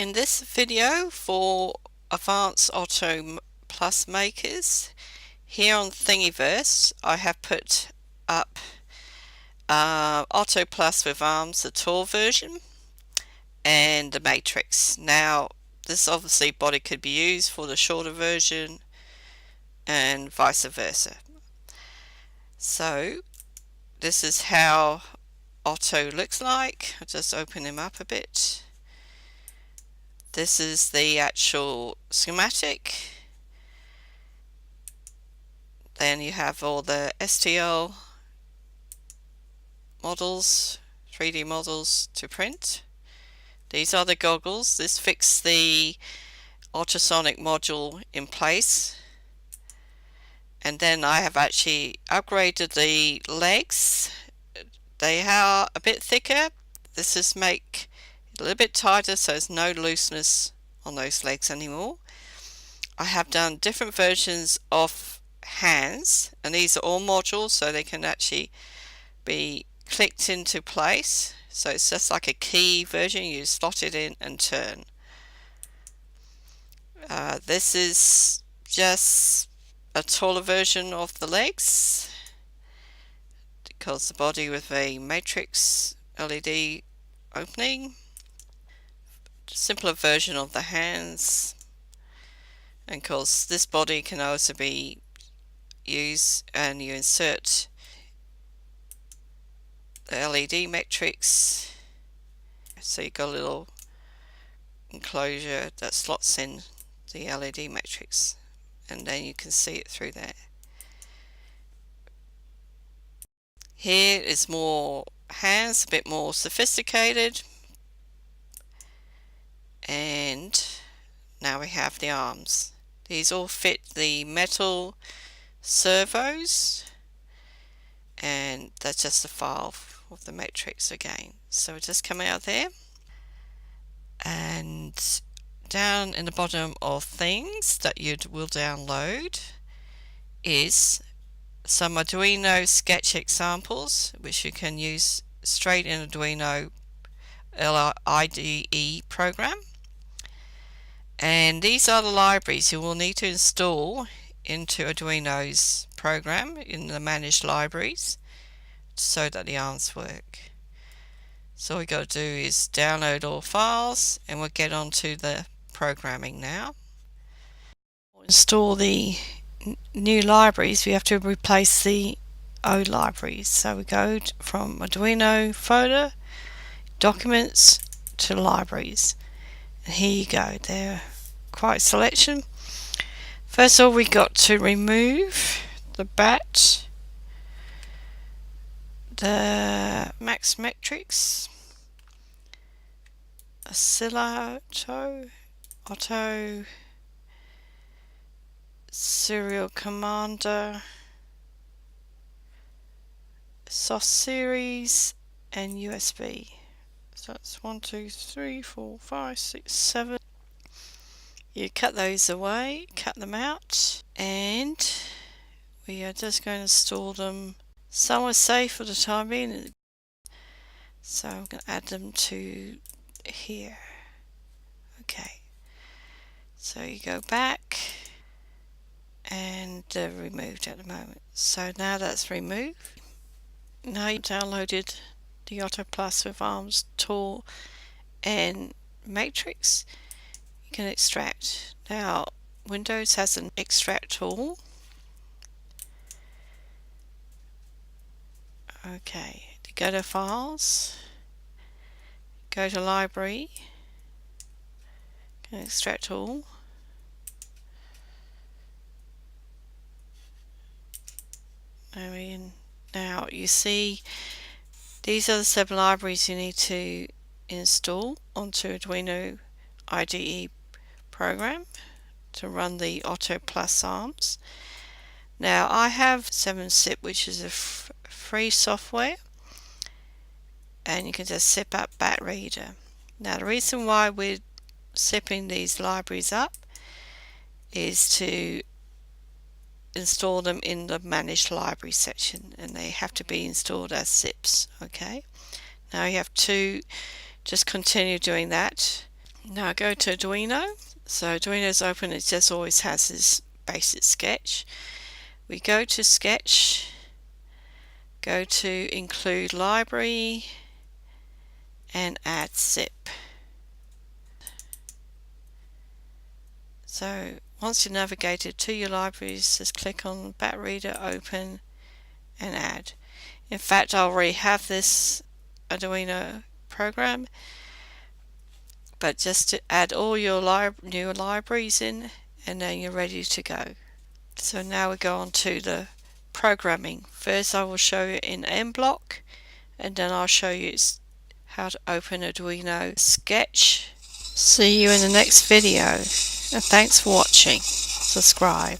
In this video for Advanced Otto Plus makers, here on Thingiverse I have put up Otto Plus with ARMS, the tool version, and the matrix. Now this obviously body could be used for the shorter version and vice versa. So this is how Otto looks like. I'll just open him up a bit. This is the actual schematic. Then you have all the STL models, 3D models to print. These are the goggles. This fixed the ultrasonic module in place. And then I have actually upgraded the legs. They are a bit thicker. This is make it a little bit tighter so there's no looseness on those legs anymore. I have done different versions of hands, and these are all modules so they can actually be clicked into place. So it's just like a key version. You slot it in and turn. This is just a taller version of the legs, because the body with a matrix LED opening. Simpler version of the hands, and of course this body can also be used, and you insert the LED matrix, so you've got a little enclosure that slots in the LED matrix, and then you can see it through there. Here is more hands, a bit more sophisticated, and now we have the arms. These all fit the metal servos, and that's just a file of the matrix again. So it's just coming out there, and down in the bottom of things that you will download is some Arduino sketch examples, which you can use straight in Arduino IDE program. And these are the libraries you will need to install into Arduino's program in the managed libraries so that the arms work. So all we got to do is download all files, and we'll get on to the programming now. To install the new libraries, we have to replace the old libraries. So we go from Arduino folder, documents, to libraries. And here you go, they're quite a selection. First of all, we got to remove the BAT, the Max Metrics, Otto, Serial Commander, Soft Series, and USB. So that's 1, 2, 3, 4, 5, 6, 7. You cut those away, cut them out, and we are just going to store them somewhere safe for the time being. So I'm going to add them to here. Okay, so you go back, and they're removed at the moment. So now that's removed. Now you've downloaded the Otto Plus with ARMS tool and matrix. You can extract. Now Windows has an extract tool. Okay, to go to files, go to library, go to extract tool, and now you see these are the 7 libraries you need to install onto Arduino IDE program to run the Otto Plus ARMS. Now I have 7-zip, which is a free software, and you can just zip up BAT reader. Now the reason why we're zipping these libraries up is to install them in the managed library section, and they have to be installed as zips. Okay, now you have to just continue doing that. Now go to Arduino. So Arduino's open, it just always has this basic sketch. We go to Sketch, go to Include Library, and add zip. So once you've navigated to your libraries, just click on Bat Reader, Open, and Add. In fact, I already have this Arduino program, but just to add all your new libraries in, and then you're ready to go. So now we go on to the programming. First I will show you in MBlock, and then I'll show you how to open Arduino Sketch. See you in the next video, and thanks for watching. Subscribe.